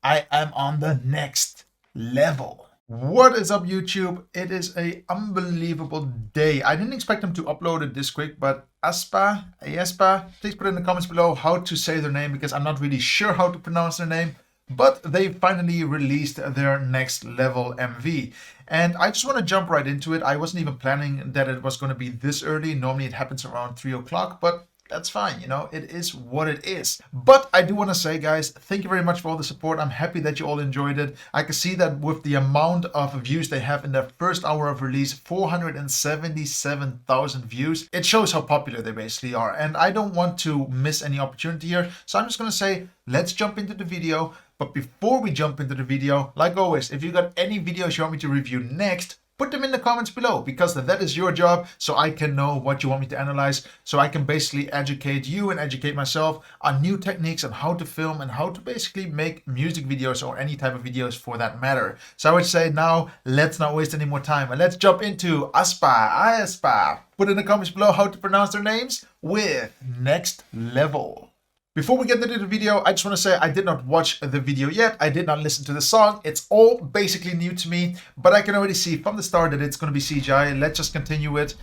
I am on the next level. What is up, YouTube? It is a unbelievable day. I didn't expect them to upload it this quick, but aespa, please put in the comments below how to say their name, because I'm not really sure how to pronounce their name. But they finally released their next level MV. And I just want to jump right into it. I wasn't even planning that it was going to be this early. Normally it happens around 3 o'clock, but that's fine, you know, it is what it is. But I do want to say, guys, thank you very much for all the support. I'm happy that you all enjoyed it. I can see that with the amount of views they have in their first hour of release, 477,000 views. It shows how popular they basically are. And I don't want to miss any opportunity here. So I'm just going to say, let's jump into the video. But before we jump into the video, like always, if you got any videos you want me to review next, put them in the comments below, because that is your job, so I can know what you want me to analyze, so I can basically educate you and educate myself on new techniques on how to film and how to basically make music videos or any type of videos for that matter. So I would say now, let's not waste any more time and let's jump into aespa. Put in the comments below how to pronounce their names with Next Level. Before we get into the video, I just want to say I did not watch the video yet. I did not listen to the song. It's all basically new to me, but I can already see from the start that it's going to be CGI. Let's just continue it.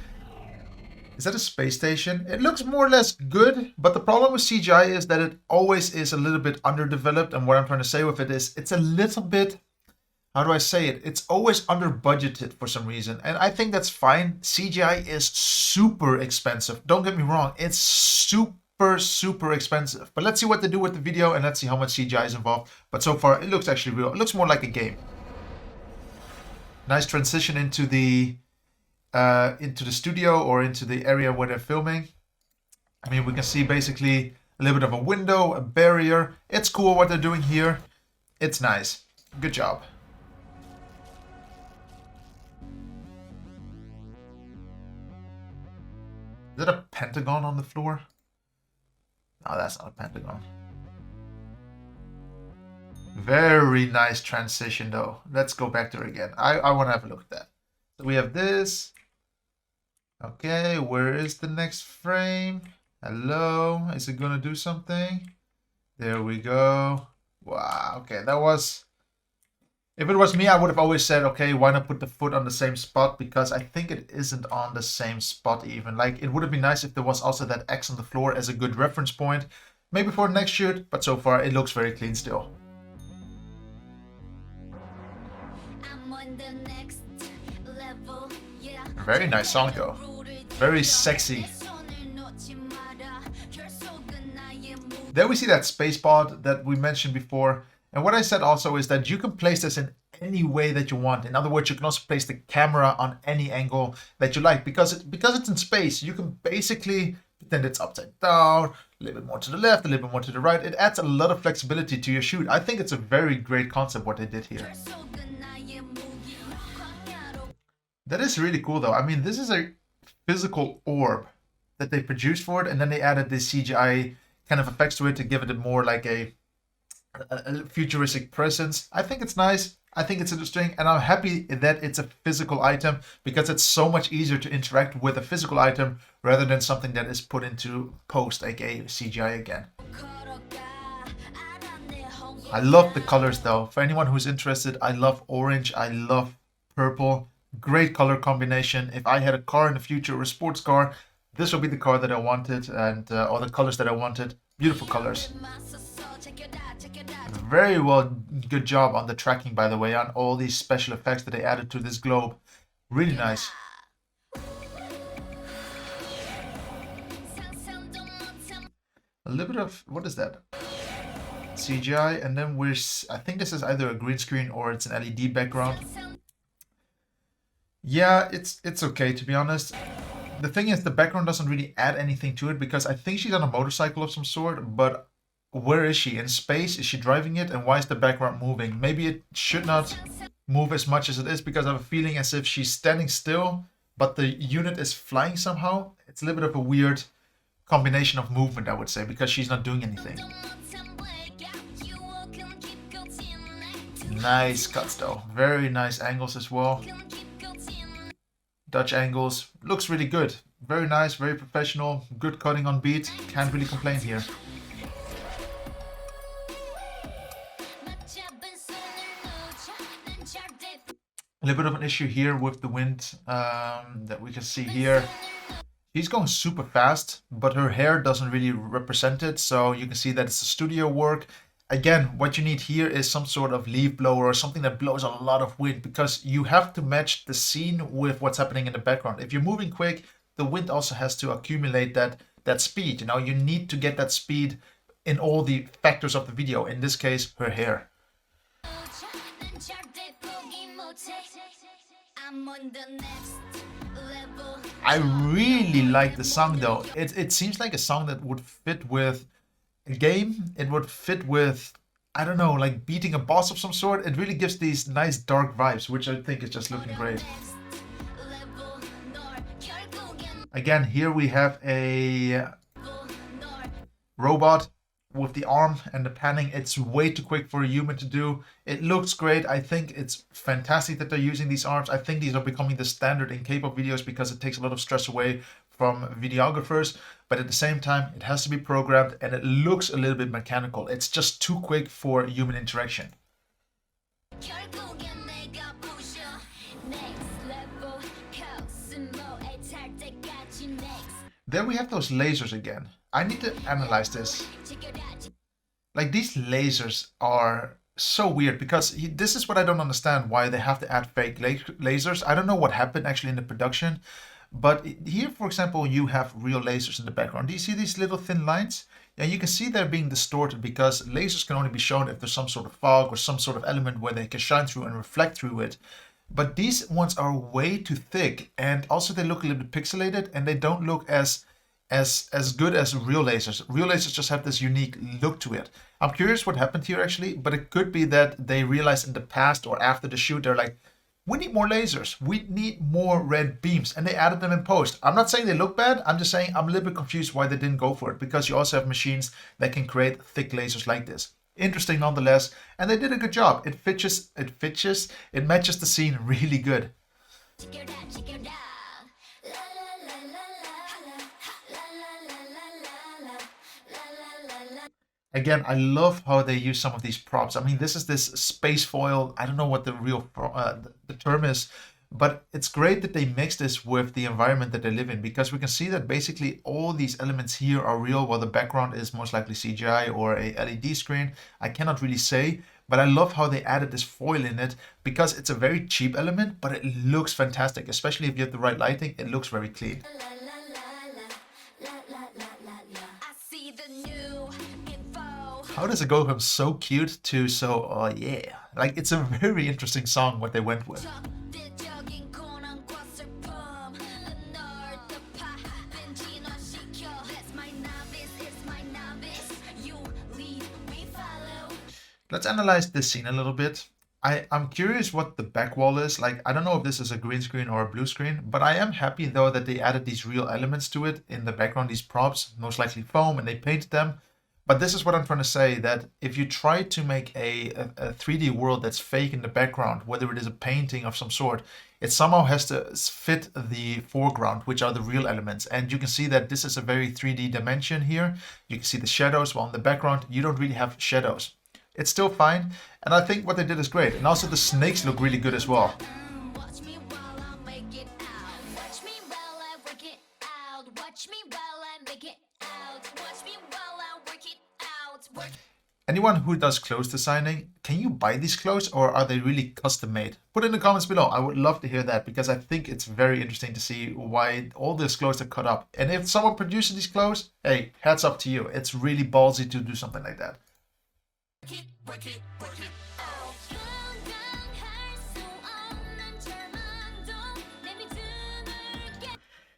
Is that a space station? It looks more or less good, but the problem with CGI is that it always is a little bit underdeveloped. And what I'm trying to say with it is it's a little bit, how do I say it? It's always under budgeted for some reason. And I think that's fine. CGI is super expensive. Don't get me wrong. It's super expensive, but let's see what they do with the video and let's see how much CGI is involved. But so far it looks actually real. It looks more like a game. Nice transition into the studio or into the area where they're filming. I mean, we can see basically a little bit of a window, a barrier. It's cool what they're doing here. It's nice. Good job. Is that a pentagon on the floor? No, that's not a pentagon. Very nice transition though. Let's go back there again. I want to have a look at that. So we have this. Okay, where is the next frame? Hello, is it gonna do something? There we go. Wow, okay, that was... If it was me, I would have always said, okay, why not put the foot on the same spot? Because I think it isn't on the same spot even. Like, it would have been nice if there was also that X on the floor as a good reference point. Maybe for the next shoot, but so far it looks very clean still. Very nice song though. Very sexy. There we see that space pod that we mentioned before. And what I said also is that you can place this in any way that you want. In other words, you can also place the camera on any angle that you like. Because it's in space, you can basically pretend it's upside down, a little bit more to the left, a little bit more to the right. It adds a lot of flexibility to your shoot. I think it's a very great concept what they did here. That is really cool though. I mean, this is a physical orb that they produced for it. And then they added this CGI kind of effects to it to give it a more like a futuristic presence. I think it's nice. I think it's interesting, and I'm happy that it's a physical item, because it's so much easier to interact with a physical item rather than something that is put into post, aka CGI again. I love the colors though. For anyone who's interested, I love orange, I love purple. Great color combination. If I had a car in the future, or a sports car, this would be the car that I wanted, and all the colors that I wanted. Beautiful colors. Very well, good job on the tracking, by the way, on all these special effects that they added to this globe. Really nice. A little bit of, what is that? CGI, and then I think this is either a green screen or it's an LED background. Yeah, it's okay, to be honest. The thing is, the background doesn't really add anything to it, because I think she's on a motorcycle of some sort, but where is she? In space? Is she driving it? And why is the background moving? Maybe it should not move as much as it is, because I have a feeling as if she's standing still, but the unit is flying somehow. It's a little bit of a weird combination of movement, I would say, because she's not doing anything. Nice cuts though. Very nice angles as well. Dutch angles. Looks really good. Very nice, very professional. Good cutting on beat. Can't really complain here. A little bit of an issue here with the wind that we can see here. She's going super fast, but her hair doesn't really represent it, so you can see that it's a studio work. Again, what you need here is some sort of leaf blower or something that blows a lot of wind, because you have to match the scene with what's happening in the background. If you're moving quick, the wind also has to accumulate that speed. You know, you need to get that speed in all the factors of the video. In this case, her hair. I really like the song though. It seems like a song that would fit with a game. It would fit with, I don't know, like beating a boss of some sort. It really gives these nice dark vibes, which I think is just looking great. Again, here we have a robot with the arm and the panning. It's way too quick for a human to do. It looks great. I think it's fantastic that they're using these arms. I think these are becoming the standard in K-pop videos because it takes a lot of stress away from videographers, but at the same time it has to be programmed and it looks a little bit mechanical. It's just too quick for human interaction. There we have those lasers again. I need to analyze this. Like, these lasers are so weird because this is what I don't understand, why they have to add fake lasers. I don't know what happened actually in the production, but here, for example, you have real lasers in the background. Do you see these little thin lines? And you can see they're being distorted because lasers can only be shown if there's some sort of fog or some sort of element where they can shine through and reflect through it. But these ones are way too thick, and also they look a little bit pixelated, and they don't look as good as real lasers. Real lasers just have this unique look to it. I'm curious what happened here actually, but it could be that they realized in the past or after the shoot, they're like, we need more lasers, we need more red beams, and they added them in post. I'm not saying they look bad, I'm just saying I'm a little bit confused why they didn't go for it, because you also have machines that can create thick lasers like this. Interesting nonetheless, and they did a good job. It matches the scene really good. Again, I love how they use some of these props. I mean, this is this space foil. I don't know what the real the term is, but it's great that they mix this with the environment that they live in, because we can see that basically all these elements here are real, while the background is most likely CGI or a LED screen. I cannot really say, but I love how they added this foil in it, because it's a very cheap element, but it looks fantastic, especially if you have the right lighting. It looks very clean. How does it go from so cute to so, oh yeah. Like, it's a very interesting song what they went with. Let's analyze this scene a little bit. I'm curious what the back wall is. Like, I don't know if this is a green screen or a blue screen, but I am happy though that they added these real elements to it in the background, these props, most likely foam, and they painted them. But this is what I'm trying to say, that if you try to make a 3D world that's fake in the background, whether it is a painting of some sort, it somehow has to fit the foreground, which are the real elements. And you can see that this is a very 3D dimension here. You can see the shadows, while in the background, you don't really have shadows. It's still fine, and I think what they did is great. And also the snakes look really good as well. Anyone who does clothes designing, can you buy these clothes, or are they really custom made? Put in the comments below. I would love to hear that, because I think it's very interesting to see why all these clothes are cut up. And if someone produces these clothes, hey, hats up to you. It's really ballsy to do something like that.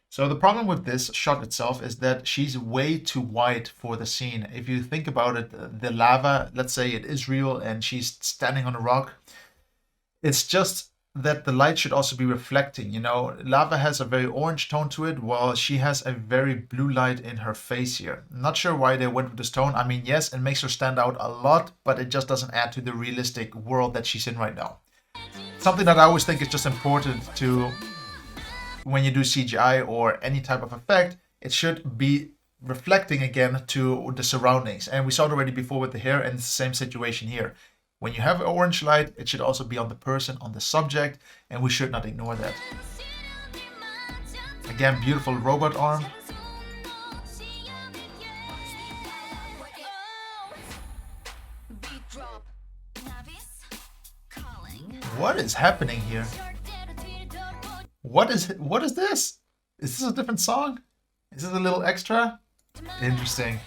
So the problem with this shot itself is that she's way too white for the scene. If you think about it, the lava, let's say it is real and she's standing on a rock, it's just that the light should also be reflecting. You know, lava has a very orange tone to it, while she has a very blue light in her face here. Not sure why they went with this tone. I mean, yes, it makes her stand out a lot, but it just doesn't add to the realistic world that she's in right now. Something that I always think is just important to, when you do CGI or any type of effect, it should be reflecting again to the surroundings. And we saw it already before with the hair, and it's the same situation here. When you have orange light, it should also be on the person, on the subject, and we should not ignore that. Again, beautiful robot arm. What is happening here? What is this? Is this a different song? Is this a little extra? Interesting.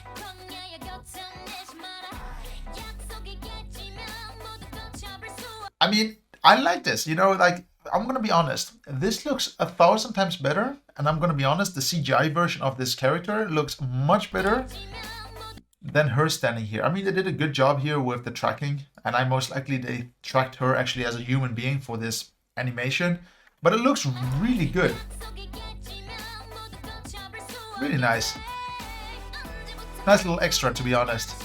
I mean, I like this, you know, like, I'm gonna be honest, this looks 1,000 times better, and I'm gonna be honest, the CGI version of this character looks much better than her standing here. I mean, they did a good job here with the tracking, and I most likely they tracked her actually as a human being for this animation, but it looks really good. Really nice. Nice little extra, to be honest.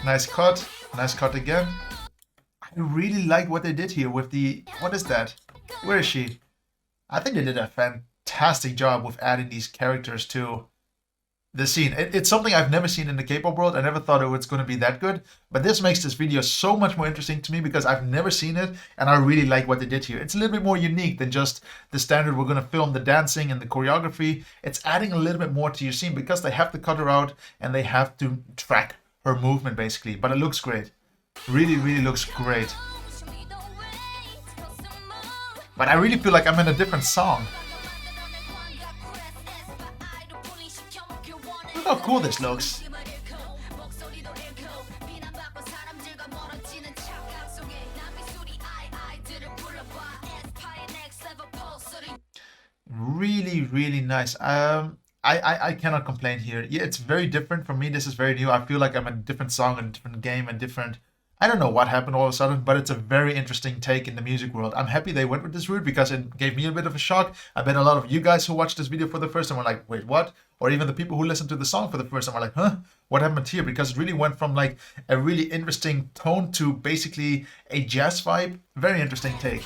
Nice cut again. I really like what they did here with the, what is that? Where is she? I think they did a fantastic job with adding these characters to the scene. It's something I've never seen in the K-pop world. I never thought it was going to be that good, but this makes this video so much more interesting to me because I've never seen it, and I really like what they did here. It's a little bit more unique than just the standard we're going to film the dancing and the choreography. It's adding a little bit more to your scene because they have to cut her out and they have to track her movement basically, but it looks great. Really, really looks great. But I really feel like I'm in a different song. Look how cool this looks. Really, really nice. I cannot complain here. Yeah, it's very different for me. This is very new. I feel like I'm in a different song, and a different game, and different... I don't know what happened all of a sudden, but it's a very interesting take in the music world. I'm happy they went with this route because it gave me a bit of a shock. I bet a lot of you guys who watched this video for the first time were like, wait, what? Or even the people who listened to the song for the first time were like, huh? What happened here? Because it really went from like a really interesting tone to basically a jazz vibe. Very interesting take.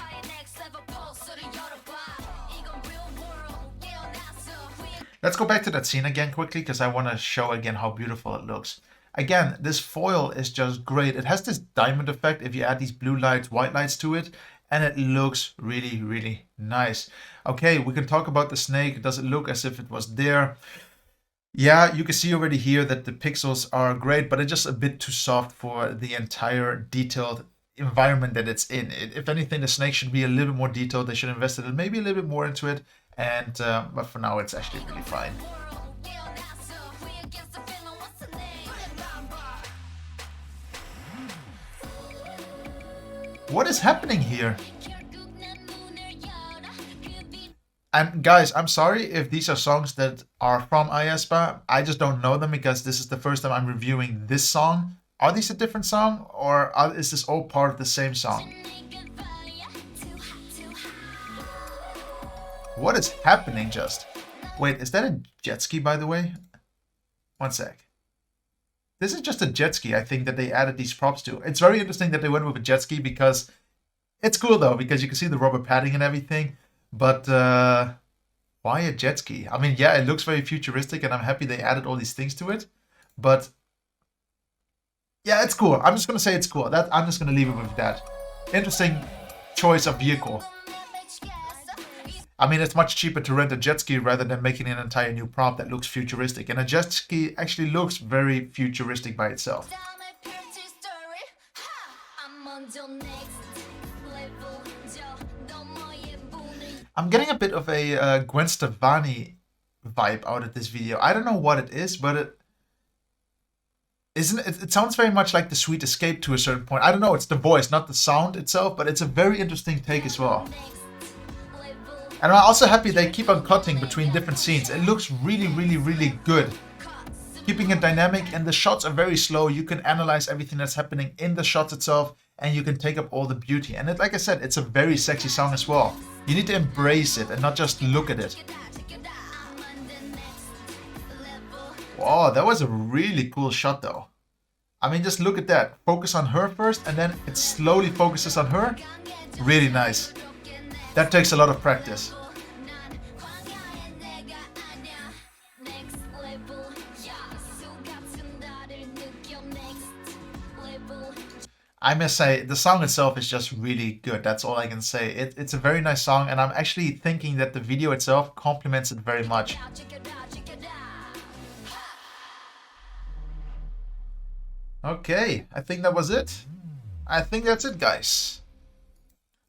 Let's go back to that scene again quickly because I want to show again how beautiful it looks. Again, this foil is just great. It has this diamond effect if you add these blue lights, white lights to it, and it looks really, really nice. Okay, we can talk about the snake. Does it look as if it was there? Yeah, you can see already here that the pixels are great, but it's just a bit too soft for the entire detailed environment that it's in. If anything, the snake should be a little bit more detailed. They should invest maybe a little bit more into it, and but for now, it's actually really fine. What is happening here? And guys, I'm sorry if these are songs that are from aespa. I just don't know them because this is the first time I'm reviewing this song. Are these a different song, or is this all part of the same song? What is happening just? Wait, is that a jet ski, by the way? One sec. This is just a jet ski, I think, that they added these props to. It's very interesting that they went with a jet ski because it's cool, though, because you can see the rubber padding and everything. But why a jet ski? I mean, yeah, it looks very futuristic, and I'm happy they added all these things to it. But yeah, it's cool. I'm just going to say it's cool. I'm just going to leave it with that. Interesting choice of vehicle. I mean, it's much cheaper to rent a jet ski rather than making an entire new prop that looks futuristic. And a jet ski actually looks very futuristic by itself. I'm getting a bit of a Gwen Stefani vibe out of this video. I don't know what it is, but it sounds very much like The Sweet Escape to a certain point. I don't know, it's the voice, not the sound itself, but it's a very interesting take as well. And I'm also happy they keep on cutting between different scenes. It looks really, really, really good. Keeping it dynamic, and the shots are very slow. You can analyze everything that's happening in the shots itself, and you can take up all the beauty. And like I said, it's a very sexy song as well. You need to embrace it and not just look at it. Wow, that was a really cool shot though. I mean, just look at that. Focus on her first, and then it slowly focuses on her. Really nice. That takes a lot of practice. I must say, the song itself is just really good. That's all I can say. It's a very nice song, and I'm actually thinking that the video itself complements it very much. Okay, I think that was it. I think that's it, guys.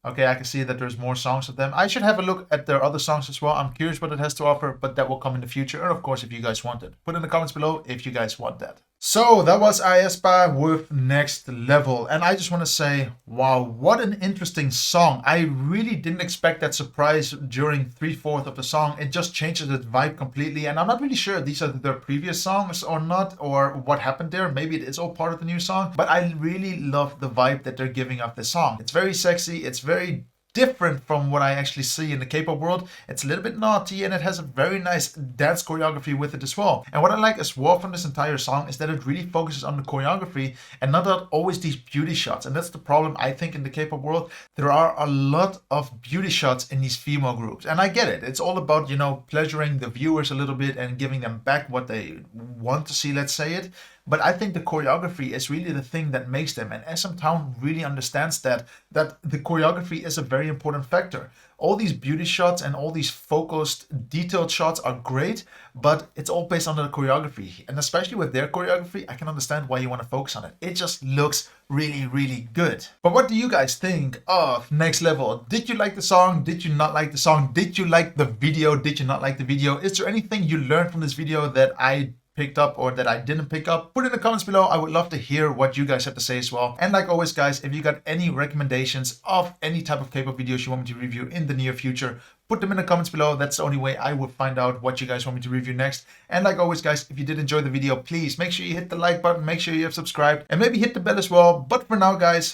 Okay, I can see that there's more songs of them. I should have a look at their other songs as well. I'm curious what it has to offer, but that will come in the future. And of course, if you guys want it, put in the comments below if you guys want that. So that was aespa with Next Level. And I just want to say, wow, what an interesting song. I really didn't expect that surprise during 3/4 of the song. It just changes the vibe completely. And I'm not really sure if these are their previous songs or not, or what happened there. Maybe it is all part of the new song. But I really love the vibe that they're giving off the song. It's very sexy. It's very different from what I actually see in the K-pop world. It's a little bit naughty, and it has a very nice dance choreography with it as well. And what I like as well from this entire song is that it really focuses on the choreography and not always these beauty shots. And that's the problem, I think, in the K-pop world. There are a lot of beauty shots in these female groups, and I get it. It's all about, you know, pleasuring the viewers a little bit and giving them back what they want to see, let's say it. But I think the choreography is really the thing that makes them, and SM Town really understands that the choreography is a very important factor. All these beauty shots and all these focused, detailed shots are great, but it's all based on the choreography. And especially with their choreography, I can understand why you want to focus on it. It just looks really, really good. But what do you guys think of Next Level? Did you like the song? Did you not like the song? Did you like the video? Did you not like the video? Is there anything you learned from this video that I picked up or that I didn't pick up? Put in the comments below. I would love to hear what you guys have to say as well. And like always, guys, if you got any recommendations of any type of K-pop videos you want me to review in the near future, put them in the comments below. That's the only way I will find out what you guys want me to review next. And like always, guys, if you did enjoy the video, please make sure you hit the like button, make sure you have subscribed, and maybe hit the bell as well. But for now, guys,